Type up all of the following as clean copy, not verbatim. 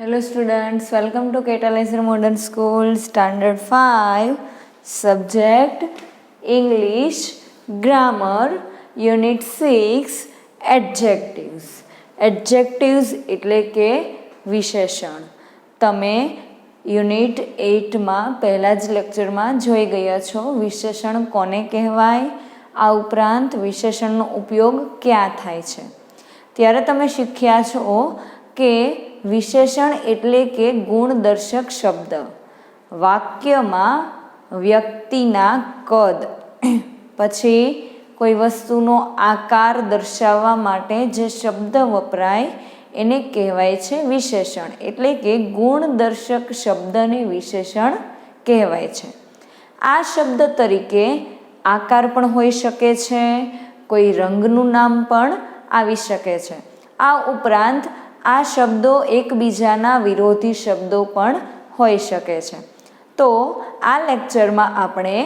Hello students, welcome to Catalyzer Modern School, Standard 5, Subject English, Grammar, Unit 6, Adjectives. Adjectives એટલે કે વિશેષણ. તમે unit 8માં પહેલા જ લેક્ચરમાં જોઈ ગયા છો વિશેષણ કોને કહેવાય, આ ઉપરાંત વિશેષણનો ઉપયોગ ક્યાં થાય છે. ત્યારે તમે શીખ્યા છો કે વિશેષણ એટલે કે ગુણદર્શક શબ્દ. વાક્યમાં વ્યક્તિના કદ પછી કોઈ વસ્તુનો આકાર દર્શાવવા માટે જે શબ્દ વપરાય એને કહેવાય છે વિશેષણ. એટલે કે ગુણદર્શક શબ્દને વિશેષણ કહેવાય છે. આ શબ્દ તરીકે આકાર પણ હોઈ શકે છે, કોઈ રંગનું નામ પણ આવી શકે છે. આ ઉપરાંત આ શબ્દો એકબીજાના વિરોધી શબ્દો પણ હોઈ શકે છે. તો આ લેક્ચરમાં આપણે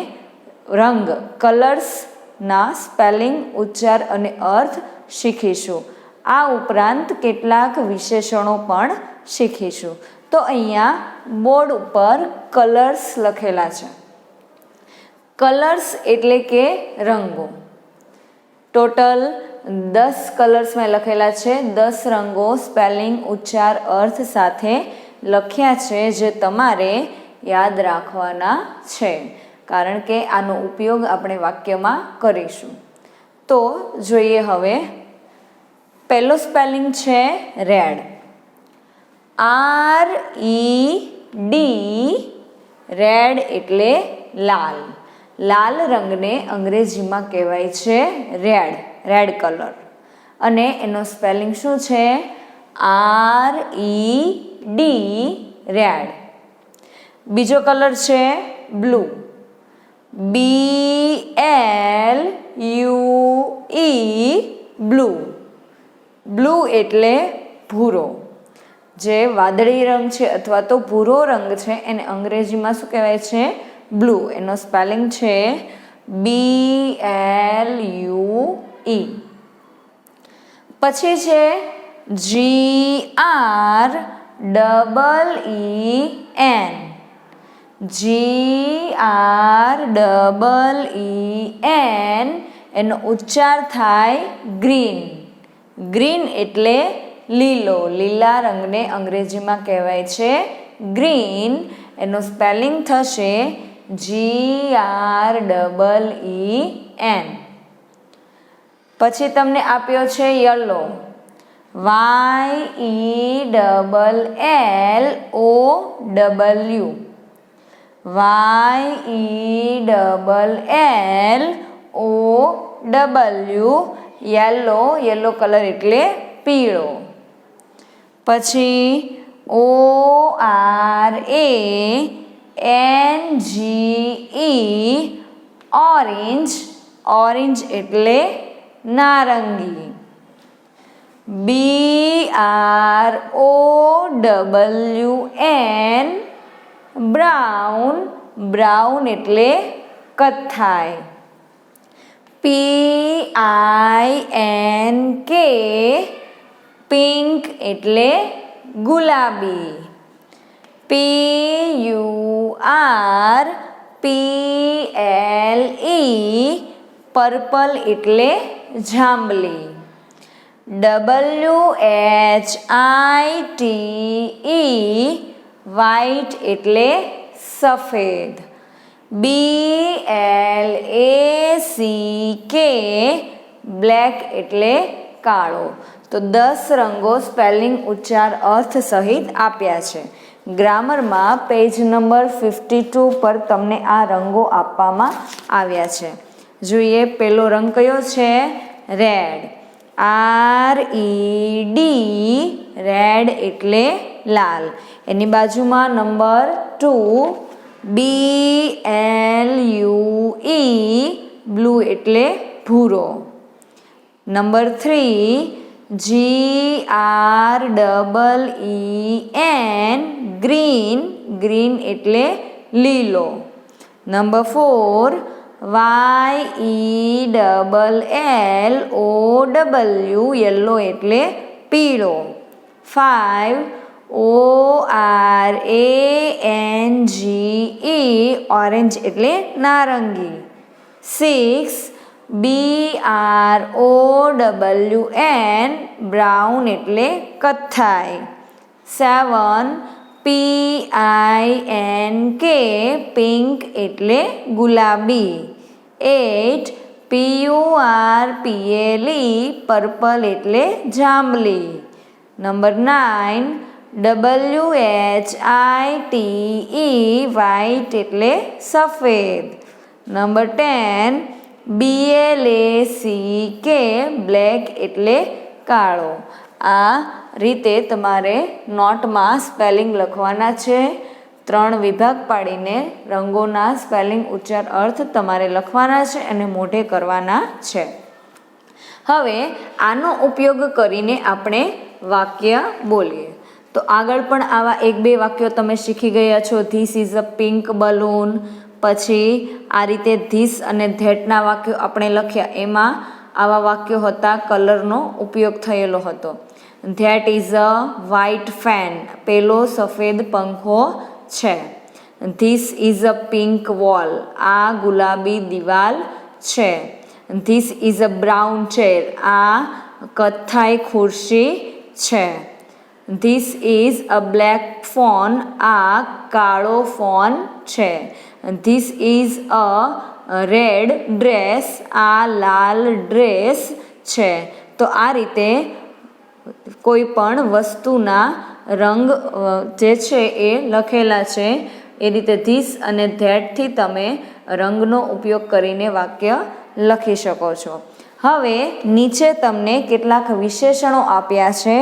રંગ કલર્સના સ્પેલિંગ, ઉચ્ચાર અને અર્થ શીખીશું. આ ઉપરાંત કેટલાક વિશેષણો પણ શીખીશું. તો અહીંયા બોર્ડ ઉપર કલર્સ લખેલા છે. કલર્સ એટલે કે રંગો. ટોટલ 10 કલર્સમાં લખેલા છે. 10 રંગો સ્પેલિંગ, ઉચ્ચાર, અર્થ સાથે લખ્યા છે જે તમારે યાદ રાખવાના છે, કારણ કે આનો ઉપયોગ આપણે વાક્યમાં કરીશું. તો જોઈએ હવે. પહેલો સ્પેલિંગ છે રેડ. RED. રેડ એટલે લાલ. લાલ રંગને અંગ્રેજીમાં કહેવાય છે રેડ, રેડ કલર. અને એનો સ્પેલિંગ શું છે? RED, red. બીજો કલર છે બ્લુ. BLUE, blue. બ્લુ એટલે ભૂરો. જે વાદળી રંગ છે અથવા તો ભૂરો રંગ છે એને અંગ્રેજીમાં શું કહેવાય છે? બ્લુ. એનો સ્પેલિંગ છે BLUE. પછી છે GREEN. GREEN એનો ઉચ્ચાર થાય ગ્રીન. ગ્રીન એટલે લીલો. લીલા રંગને અંગ્રેજીમાં કહેવાય છે ગ્રીન. એનો સ્પેલિંગ થશે GREEN. પછી તમને આપ્યો છે yellow. YELLOW. YELLOW, yellow. Yellow colour એટલે પીળો. પછી ORANGE, ઓરેન્જ. ઓરેન્જ એટલે નારંગી. BROWN, brown. બ્રાઉન એટલે કથ્થાઈ. PINK, પિંક એટલે ગુલાબી. PURPLE, પર્પલ એટલે જાંબલી. WHITE, વ્હાઈટ એટલે સફેદ. BLACK, બ્લેક એટલે કાળો. તો 10 રંગો સ્પેલિંગ, ઉચ્ચાર, અર્થ સહિત આપ્યા છે. ગ્રામરમાં પેજ નંબર 52 પર તમને આ રંગો આપવામાં આવ્યા છે. જોઈએ પેલો રંગ કયો છે? રેડ. RED, રેડ એટલે લાલ. એની બાજુમાં નંબર 2 BLUE, બ્લુ એટલે ભૂરો. Number 3 GREEN, green. ગ્રીન એટલે લીલો. નંબર 4 YELLOW, યેલો એટલે પીળો. 5 ORANGE, ઓરેન્જ એટલે નારંગી. 6 BROWN બ્રાઉન એટલે કથ્થાઈ. 7 PINK પિંક એટલે ગુલાબી. 8 PURPLE પર્પલ એટલે જાંબલી. નંબર 9 WHITE વ્હાઈટ એટલે સફેદ. નંબર 10 BLACK બ્લેક એટલે કાળો. આ રીતે તમારે નોટમાં સ્પેલિંગ લખવાના છે. 3 વિભાગ પાડીને રંગોના સ્પેલિંગ ઉચ્ચાર અર્થ તમારે લખવાના છે અને મોઢે કરવાના છે. હવે આનો ઉપયોગ કરીને આપણે વાક્ય બોલીએ. તો આગળ પણ આવા 1-2 વાક્યો તમે શીખી ગયા છો. This is a pink balloon. પછી આ રીતે ધીસ અને ધેટના વાક્યો આપણે લખ્યા, એમાં આવા વાક્યો હતા, કલરનો ઉપયોગ થયેલો હતો. That is a white fan, પેલો સફેદ પંખો છે. This is a pink wall, આ ગુલાબી દિવાલ છે. This is a brown chair, આ કથ્થાઈ ખુરશી છે. This is a black phone, આ કાળો ફોન છે. This is a red dress, આ લાલ ડ્રેસ છે. તો આ રીતે કોઈ પણ વસ્તુના રંગ જે છે એ લખેલા છે. એ રીતે ધીસ અને ધેટથી તમે રંગનો ઉપયોગ કરીને વાક્ય લખી શકો છો. હવે નીચે તમને કેટલાક વિશેષણો આપ્યા છે.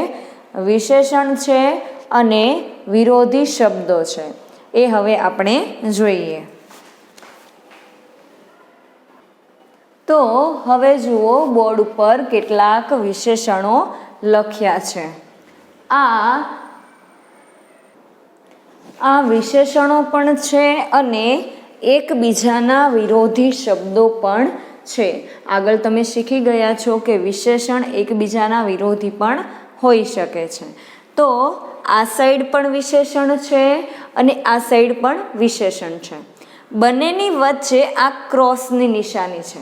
વિશેષણ છે અને વિરોધી શબ્દો છે, એ હવે આપણે જોઈએ. તો હવે જુઓ, બોર્ડ ઉપર કેટલાક વિશેષણો લખ્યા છે. આ વિશેષણો પણ છે અને એકબીજાના વિરોધી શબ્દો પણ છે. આગળ તમે શીખી ગયા છો કે વિશેષણ એકબીજાના વિરોધી પણ હોઈ શકે છે. તો આ સાઈડ પણ વિશેષણ છે અને આ સાઈડ પણ વિશેષણ છે. બંનેની વચ્ચે આ ક્રોસની નિશાની છે.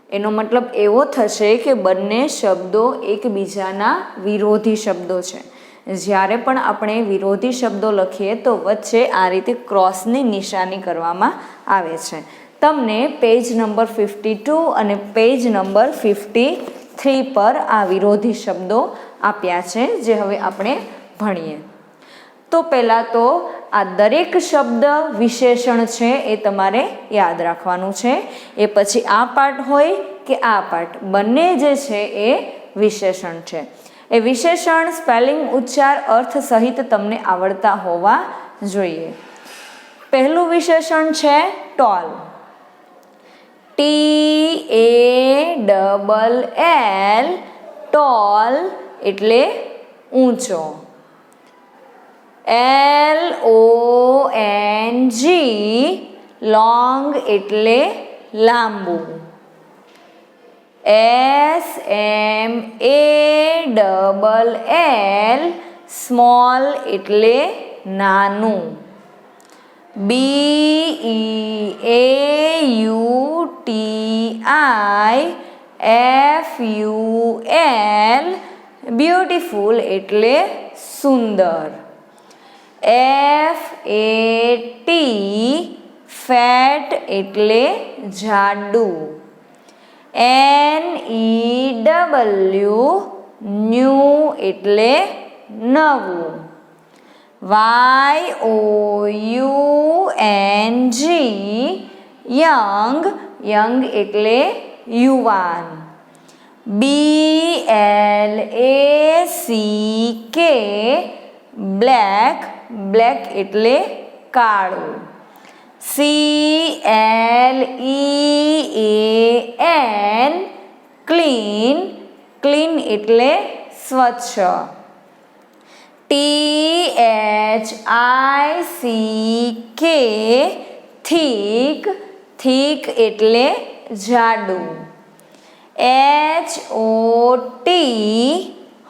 એનો મતલબ એવો થશે કે બંને શબ્દો એકબીજાના વિરોધી શબ્દો છે. જ્યારે પણ આપણે વિરોધી શબ્દો લખીએ તો વચ્ચે આ રીતે ક્રોસની નિશાની કરવામાં આવે છે. તમને પેજ નંબર 52 અને પેજ નંબર 53 પર આ વિરોધી શબ્દો આપ્યા છે, જે હવે આપણે ભણીએ. તો પહેલાં તો આ દરેક શબ્દ વિશેષણ છે એ તમારે યાદ રાખવાનું છે. એ પછી આ પાર્ટ હોય કે આ પાર્ટ, બંને જે છે એ વિશેષણ છે. એ વિશેષણ સ્પેલિંગ, ઉચ્ચાર, અર્થ સહિત તમને આવડતા હોવા જોઈએ. પહેલું વિશેષણ છે ટોલ. TALL, ટોલ એટલે ઊંચો. LONG, લોંગ એટલે લાંબુ. SMALL, સ્મોલ એટલે નાનું. BEAUTIFUL, બ્યુટીફુલ એટલે સુંદર. FAT, ફેટ એટલે જાડું. NEW, ન્યૂ એટલે નવું. YOUNG, યંગ, યંગ એટલે યુવાન. BLACK, બ્લેક, બ્લેક એટલે કાળું. CLEAN, ક્લીન, ક્લીન એટલે સ્વચ્છ. THICK, થીક, થીક એટલે જાડું. HOT,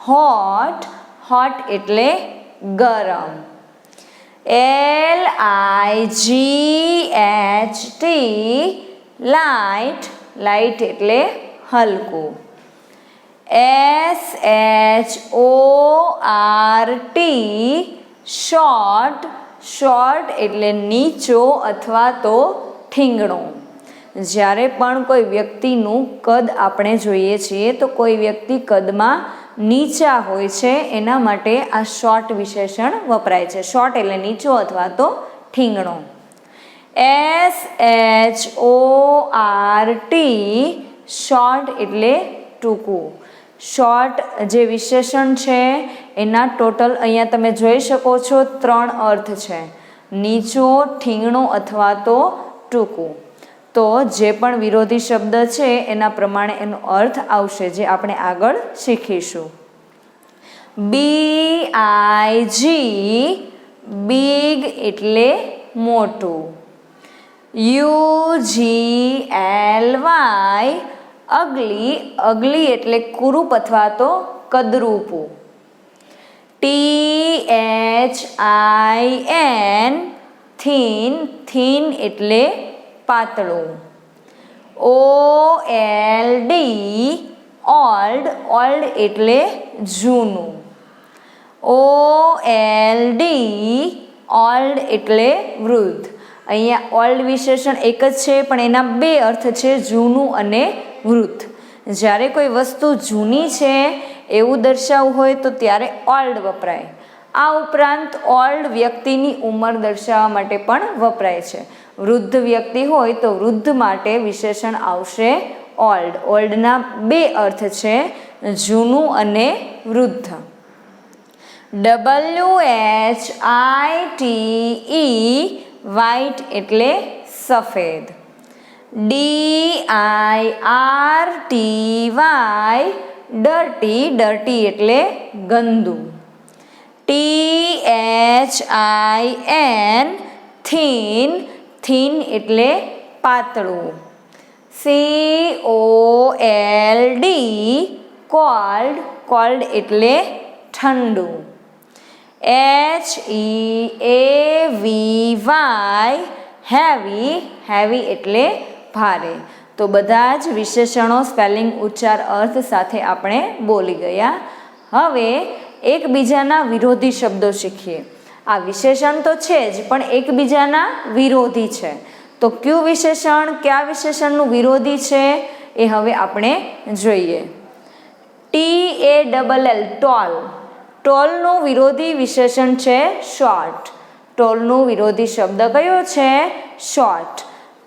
હોટ, હોટ એટલે ગરમ. LIGHT લાઇટ, લાઇટ એટલે હલકું. SHORT શોર્ટ, શોર્ટ એટલે નીચો અથવા તો ઠીંગણો. જ્યારે પણ કોઈ વ્યક્તિનું કદ આપણે જોઈએ છીએ તો કોઈ વ્યક્તિ કદમાં નીચા હોય છે એના માટે આ શોર્ટ વિશેષણ વપરાય છે. શોર્ટ એટલે નીચો અથવા તો ઠીંગણો. SHORT શોર્ટ એટલે ટૂંકું. શોર્ટ જે વિશેષણ છે એના ટોટલ અહીંયા તમે જોઈ શકો છો 3 અર્થ છે: નીચો, ઠીંગણો અથવા તો ટૂંકું. તો જે પણ વિરોધી શબ્દ છે એના પ્રમાણે એનો અર્થ આવશે, જે આપણે આગળ શીખીશું. BIG બિગ એટલે મોટું. UGLY અગલી, અગલી એટલે કુરૂપ અથવા તો કદરૂપું. THIN થીન, થીન એટલે પાતળું. OLD ઓલ્ડ, ઓલ્ડ એટલે જૂનું. OLD ઓલ્ડ એટલે વૃદ્ધ. અહીંયા ઓલ્ડ વિશેષણ એક જ છે પણ એના 2 અર્થ છે, જૂનું અને વૃદ્ધ. જ્યારે કોઈ વસ્તુ જૂની છે એવું દર્શાવવું હોય તો ત્યારે ઓલ્ડ વપરાય. આ ઉપરાંત ઓલ્ડ વ્યક્તિની ઉંમર દર્શાવવા માટે પણ વપરાય છે. વૃદ્ધ વ્યક્તિ હોય તો વૃદ્ધ માટે વિશેષણ આવશે ઓલ્ડ. ઓલ્ડના 2 અર્થ છે, જૂનું અને વૃદ્ધ. WHITE વ્હાઇટ એટલે સફેદ. DIRTY ડર્ટી, ડર્ટી એટલે ગંદુ. THIN થીન, થીન એટલે પાતળું. COLD કોલ્ડ, કોલ્ડ એટલે ઠંડુ. HEAVY હેવી, હેવી એટલે ભારે. તો બધા જ વિશેષણો સ્પેલિંગ, ઉચ્ચાર, અર્થ સાથે આપણે બોલી ગયા. હવે એકબીજાના વિરોધી શબ્દો શીખીએ. આ વિશેષણ તો છે જ પણ એકબીજાના વિરોધી છે. તો કયું વિશેષણ કયા વિશેષણનું વિરોધી છે એ હવે આપણે જોઈએ. TALL ટોલ, ટોલનું વિરોધી વિશેષણ છે શોર્ટ. ટોલનું વિરોધી શબ્દ કયો છે? શોર્ટ.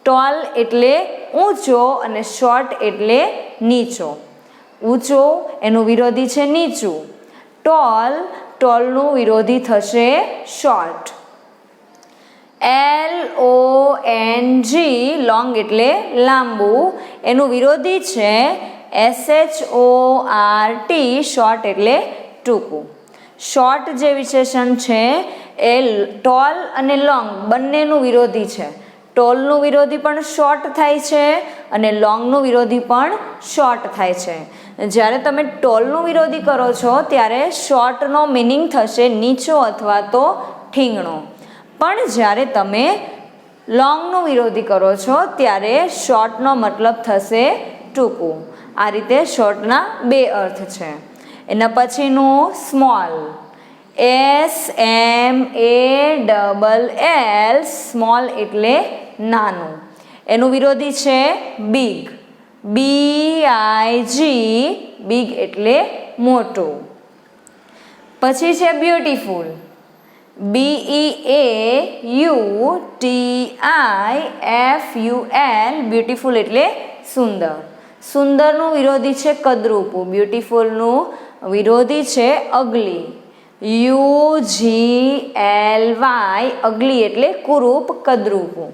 ટોલ એટલે ઊંચો અને શોર્ટ એટલે નીચો. ઊંચો એનું વિરોધી છે નીચું. ટોલ, ટોલનું વિરોધી થશે શોર્ટ. LONG લોંગ એટલે લાંબુ, એનું વિરોધી છે SHORT શોર્ટ એટલે ટૂંકું. શોર્ટ જે વિશેષણ છે એ ટોલ અને લોંગ બંનેનું વિરોધી છે. ટોલનું વિરોધી પણ શોર્ટ થાય છે અને લોંગનું વિરોધી પણ શોર્ટ થાય છે. જ્યારે તમે ટોલનું વિરોધી કરો છો ત્યારે શોર્ટનો મિનિંગ થશે નીચો અથવા તો ઠીંગણો. પણ જ્યારે તમે લોંગનું વિરોધી કરો છો ત્યારે શોર્ટનો મતલબ થશે ટૂંકું. આ રીતે શોર્ટના 2 અર્થ છે. એના પછીનું સ્મોલ. SMALL સ્મોલ એટલે નાનું. એનું વિરોધી છે બિગ. BIG બિગ એટલે મોટું. પછી છે બ્યુટીફુલ. BEAUTIFUL બ્યુટીફુલ એટલે સુંદર. સુંદરનું વિરોધી છે કદરૂપું. બ્યુટીફુલનું વિરોધી છે અગલી. UGLY અગલી એટલે કુરૂપ, કદરૂપું.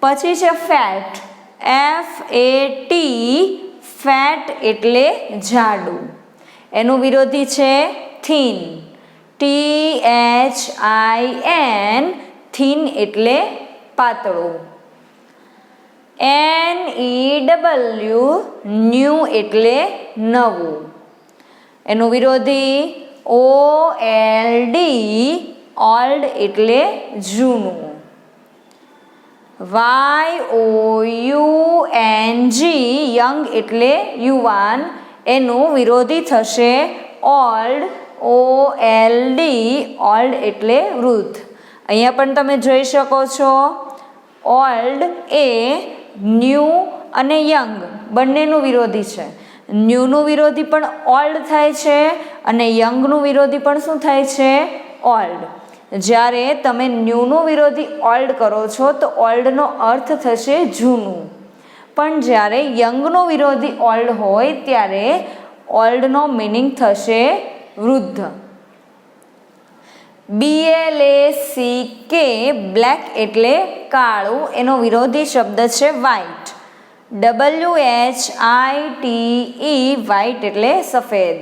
પછી છે ફેટ. FAT ફેટ એટલે જાડું. એનું વિરોધી છે થીન. THIN થીન એટલે પાતળું. NEW ન્યૂ એટલે નવું. એનું વિરોધી OLD ઓલ્ડ એટલે જૂનું. YOUNG યંગ એટલે યુવાન, એનું વિરોધી થશે ઓલ્ડ. OLD ઓલ્ડ એટલે વૃદ્ધ. અહીંયા પણ તમે જોઈ શકો છો ઓલ્ડ એ ન્યૂ અને યંગ બંનેનું વિરોધી છે. ન્યૂનું વિરોધી પણ ઓલ્ડ થાય છે અને યંગનું વિરોધી પણ શું થાય છે? ઓલ્ડ. જ્યારે તમે ન્યૂનું વિરોધી ઓલ્ડ કરો છો તો ઓલ્ડનો અર્થ થશે જૂનું, પણ જ્યારે યંગનો વિરોધી ઓલ્ડ હોય ત્યારે ઓલ્ડનો મિનિંગ થશે વૃદ્ધ. BLACK બ્લેક એટલે કાળું, એનો વિરોધી શબ્દ છે વ્હાઇટ. WHITE વ્હાઇટ એટલે સફેદ.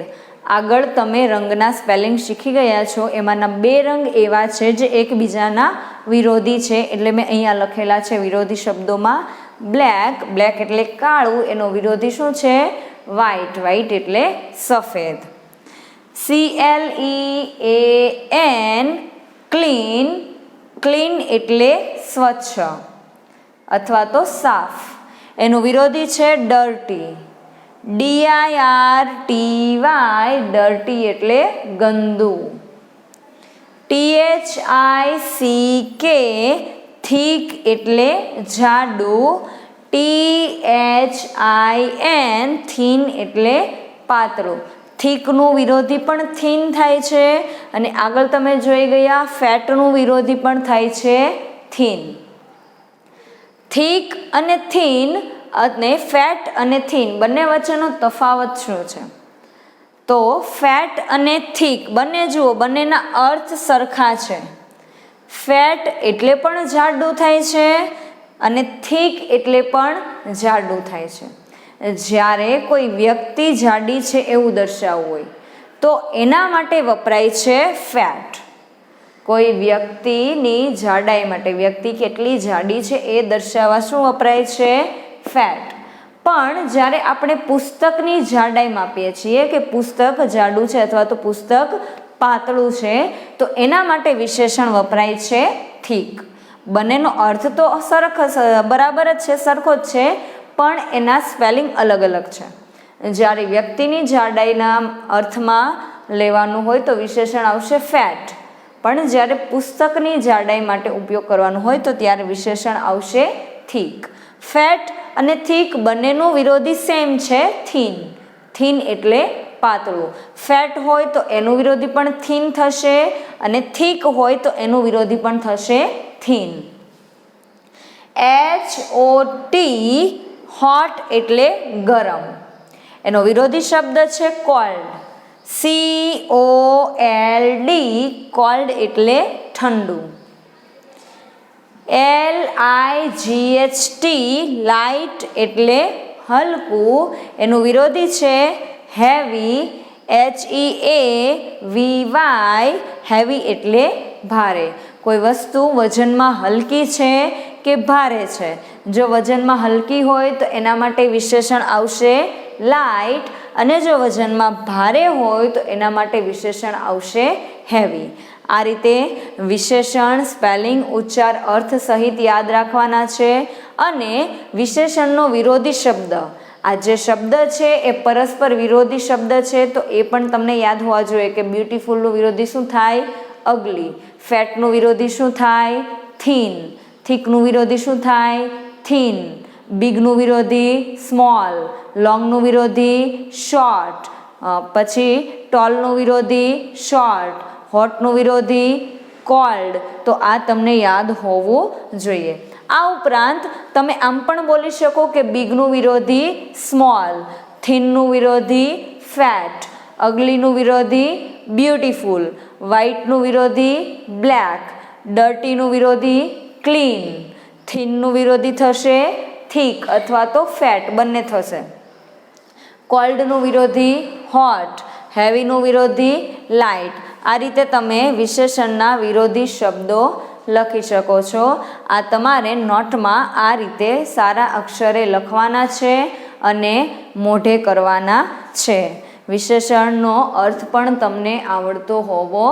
આગળ તમે રંગના સ્પેલિંગ શીખી ગયા છો, એમાંના 2 રંગ એવા છે જે એકબીજાના વિરોધી છે, એટલે મેં અહીંયા લખેલા છે વિરોધી શબ્દોમાં. બ્લેક એટલે કાળું, એનો વિરોધી શું છે? વ્હાઇટ એટલે સફેદ. CLEAN ક્લીન એટલે સ્વચ્છ અથવા તો સાફ, એનું વિરોધી છે ડર્ટી. DIRTY ડર્ટી એટલે ગંદુ. THICK થીક એટલે જાડું. THIN થીન એટલે પાતળું. થીકનું વિરોધી પણ થીન થાય છે અને આગળ તમે જોઈ ગયા ફેટનું વિરોધી પણ થાય છે થીન. થીક અને થીન અને ફેટ અને થીન બંને વચ્ચેનો તફાવત શું છે? તો ફેટ અને થીક બંને જુઓ, બંનેના અર્થ સરખા છે. ફેટ એટલે પણ જાડું થાય છે અને થીક એટલે પણ જાડું થાય છે. જ્યારે કોઈ વ્યક્તિ જાડી છે એવું દર્શાવવું હોય તો એના માટે વપરાય છે ફેટ. કોઈ વ્યક્તિની જાડાઈ માટે, વ્યક્તિ કેટલી જાડી છે એ દર્શાવવા શું વપરાય છે? ફેટ. પણ જ્યારે આપણે પુસ્તકની જાડાઈ માપીએ છીએ કે પુસ્તક જાડું છે અથવા તો પુસ્તક પાતળું છે તો એના માટે વિશેષણ વપરાય છે થીક. બંનેનો અર્થ તો બરાબર જ છે, સરખો જ છે, પણ એના સ્પેલિંગ અલગ અલગ છે. જ્યારે વ્યક્તિની જાડાઈના અર્થમાં લેવાનું હોય તો વિશેષણ આવશે ફેટ, પણ જ્યારે પુસ્તકની જાડાઈ માટે ઉપયોગ કરવાનો હોય તો ત્યારે વિશેષણ આવશે થીક. ફેટ અને થીક બંનેનું વિરોધી સેમ છે, થીન. થીન એટલે પાતળું. ફેટ હોય તો એનું વિરોધી પણ થીન થશે અને થીક હોય તો એનું વિરોધી પણ થશે થીન. HOT હોટ એટલે ગરમ, એનો વિરોધી શબ્દ છે કોલ્ડ. COLD કોલ્ડ એટલે ઠંડુ. LIGHT લાઇટ એટલે હલકું, એનું વિરોધી છે હેવી. HEAVY હેવી એટલે ભારે. કોઈ વસ્તુ વજનમાં હલકી છે કે ભારે છે, જો વજનમાં હલકી હોય તો એના માટે વિશેષણ આવશે લાઇટ અને જો વજનમાં ભારે હોય તો એના માટે વિશેષણ આવશે હેવી. આ રીતે વિશેષણ, સ્પેલિંગ, ઉચ્ચાર, અર્થ સહિત યાદ રાખવાના છે. અને વિશેષણનો વિરોધી શબ્દ, આ જે શબ્દ છે એ પરસ્પર વિરોધી શબ્દ છે તો એ પણ તમને યાદ હોવા જોઈએ કે બ્યુટીફુલનું વિરોધી શું થાય? અગલી. ફેટનું વિરોધી શું થાય? થીન. થીકનું વિરોધી શું થાય? થીન. બિગનું વિરોધી સ્મોલ. લોંગનું વિરોધી શોર્ટ. પછી ટોલનું વિરોધી શોર્ટ. હોટનું વિરોધી કોલ્ડ. તો આ તમને યાદ હોવું જોઈએ. આ ઉપરાંત તમે આમ પણ બોલી શકો કે બિગનું વિરોધી સ્મોલ, થીનનું વિરોધી ફેટ, અગલીનું વિરોધી બ્યુટીફુલ, વ્હાઇટનું વિરોધી બ્લેક, ડર્ટીનું વિરોધી ક્લીન, થીનનું વિરોધી થશે થીક અથવા તો ફેટ, બંને થશે. કોલ્ડનું વિરોધી હોટ, હેવીનું વિરોધી લાઇટ. આ રીતે તમે વિશેષણના વિરોધી શબ્દો લખી શકો છો. આ તમારે નોટમાં આ રીતે સારા અક્ષરે લખવાના છે અને મોઢે કરવાના છે. વિશેષણનો અર્થ પણ તમને આવડતો હોવો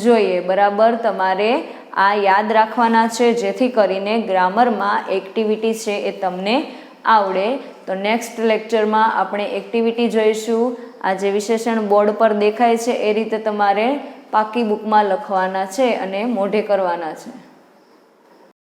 જોઈએ. બરાબર, તમારે આ યાદ રાખવાના છે જેથી કરીને ગ્રામરમાં એક્ટિવિટી છે એ તમને આવડે. તો નેક્સ્ટ લેક્ચરમાં આપણે એક્ટિવિટી જોઈશું. આ જે વિશેષણ બોર્ડ પર દેખાય છે એ રીતે તમારે પાકી બુકમાં લખવાના છે અને મોઢે કરવાના છે.